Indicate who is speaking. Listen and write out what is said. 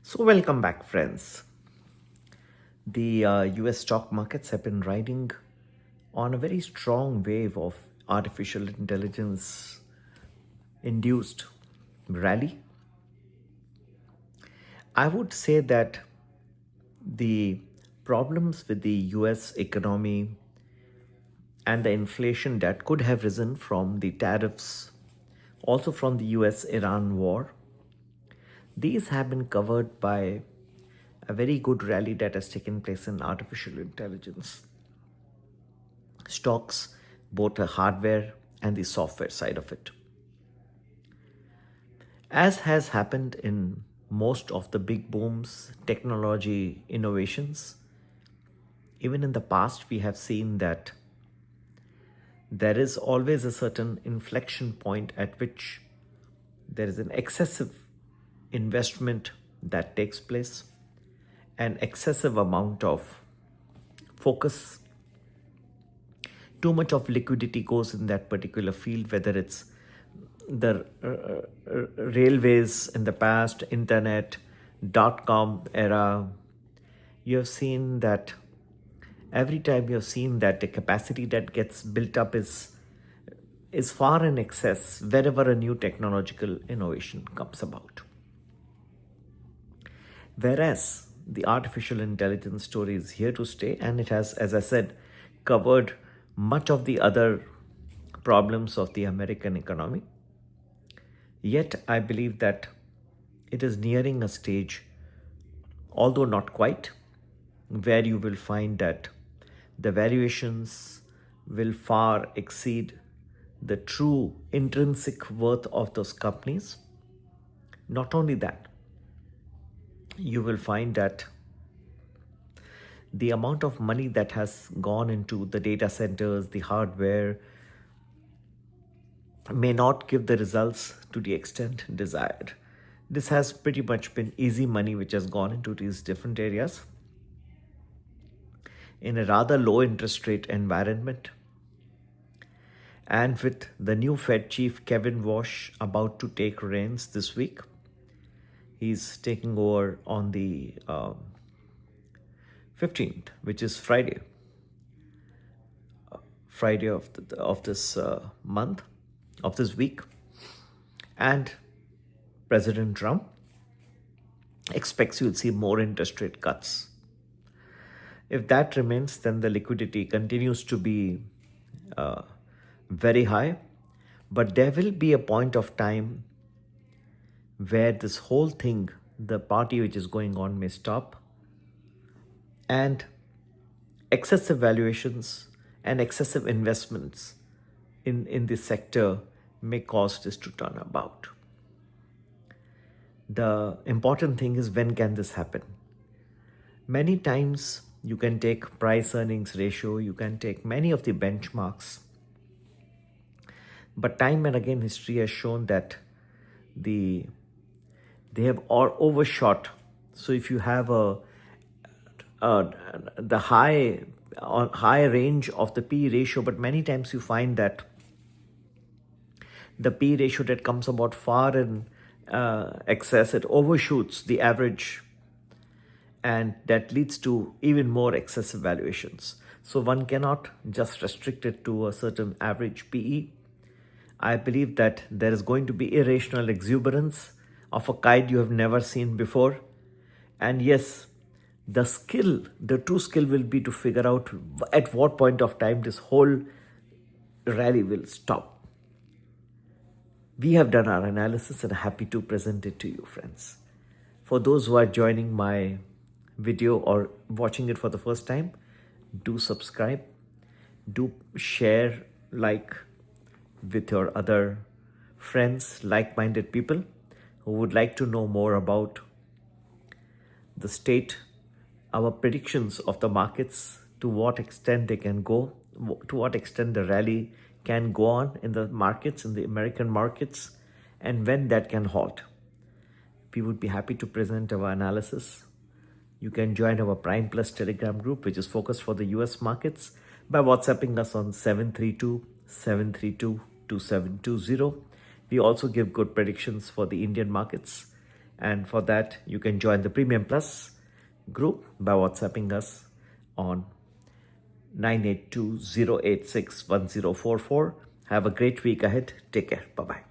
Speaker 1: So, welcome back, friends. The US stock markets have been riding on a very strong wave of artificial intelligence induced rally. I would say that the problems with the US economy and the inflation that could have risen from the tariffs, also from the US Iran war, these have been covered by a very good rally that has taken place in artificial intelligence stocks, both the hardware and the software side of it. As has happened in most of the big booms, technology innovations, even in the past, we have seen that there is always a certain inflection point at which there is an excessive investment that takes place, an excessive amount of focus, too much of liquidity goes in that particular field, whether it's the railways in the past, internet, dot-com era. You have seen that every time you have seen that the capacity that gets built up is far in excess wherever a new technological innovation comes about. Whereas the artificial intelligence story is here to stay, and it has, as I said, covered much of the other problems of the American economy. Yet, I believe that it is nearing a stage, although not quite, where you will find that the valuations will far exceed the true intrinsic worth of those companies. Not only that, you will find that the amount of money that has gone into the data centers, the hardware, may not give the results to the extent desired. This has pretty much been easy money which has gone into these different areas in a rather low interest rate environment. And with the new Fed chief Kevin Walsh about to take reins this week, he's taking over on the 15th, which is Friday of this month, of this week. And President Trump expects you'll see more interest rate cuts. If that remains, then the liquidity continues to be very high. But there will be a point of time where this whole thing, the party which is going on, may stop, and excessive valuations and excessive investments in this sector may cause this to turn about. The important thing is, when can this happen? Many times you can take price earnings ratio, you can take many of the benchmarks, but time and again history has shown that they have all overshot. So if you have the high range of the P ratio, but many times you find that the P ratio that comes about far in excess, it overshoots the average, and that leads to even more excessive valuations. So one cannot just restrict it to a certain average PE. I believe that there is going to be irrational exuberance of a kind you have never seen before. And yes, the true skill will be to figure out at what point of time this whole rally will stop. We have done our analysis and are happy to present it to you, friends. For those who are joining my video or watching it for the first time, do subscribe, do share, like with your other friends, like-minded people who would like to know more about the state, our predictions of the markets, to what extent they can go, to what extent the rally can go on in the markets, in the American markets, and when that can halt. We would be happy to present our analysis. You can join our Prime Plus Telegram group, which is focused for the US markets, by WhatsApping us on 732-732-2720. We also give good predictions for the Indian markets And for that, you can join the Premium Plus group by WhatsApping us on 982-086-1044. Have a great week ahead. Take care. Bye-bye.